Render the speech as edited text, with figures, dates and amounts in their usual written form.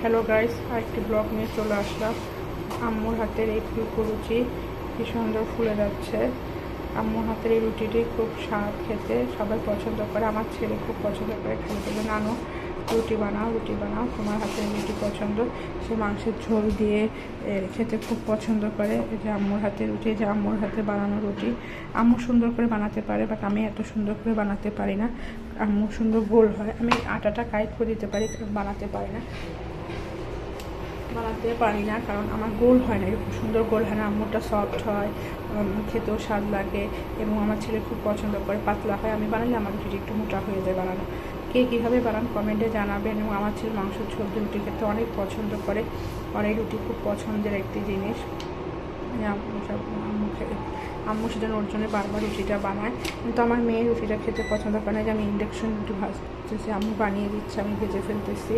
Hello guys, আরেকটি blog নিয়ে চলে আসলাম। আম্মুর হাতের এই ফুলকো লুচি কি সুন্দর ফুলে যাচ্ছে। আম্মুর হাতের এই রুটিটি খুব স্বাদ খেতে, সবাই পছন্দ করে। আমার ছেলে খুব পছন্দ করে, খালি বলে নানু রুটি বানাও, রুটি বানাও, তোমার হাতের রুটি পছন্দ। সে মাংসের ঝোল দিয়ে খেতে খুব পছন্দ করে। এই যে আম্মুর হাতের রুটি, যে আম্মুর হাতে বানানো রুটি। আম্মু সুন্দর করে বানাতে পারে, বাট আমি এত সুন্দর করে বানাতে পারি না। আম্মু সুন্দর গোল হয়, আমি আটাটা কাইট করে দিতে পারি, বানাতে পারি না, কারণ আমার গোল হয় না, এরকম সুন্দর গোল হয় না। আম্মুরটা সফট হয়, খেতেও স্বাদ লাগে, এবং আমার ছেলে খুব পছন্দ করে। পাতলা হয়, আমি বানালে আমার রুটিটি একটু মোটা হয়ে যায় বানানো। কে কীভাবে বানান কমেন্টে জানাবেন। এবং আমার ছেলে মাংসের ঝোল দিয়ে রুটি খেতে অনেক পছন্দ করে, আর এই রুটি খুব পছন্দের একটি জিনিস। আম্মু সেজন্য ওর জন্য বারবার রুটিটা বানায়, কিন্তু আমার মেয়ে রুটিটা খেতে পছন্দ করে না। যে আমি ইন্ডাকশন রুটি ভাজতেছি, আম্মু বানিয়ে দিচ্ছে, আমি ভেজে ফেলতেছি।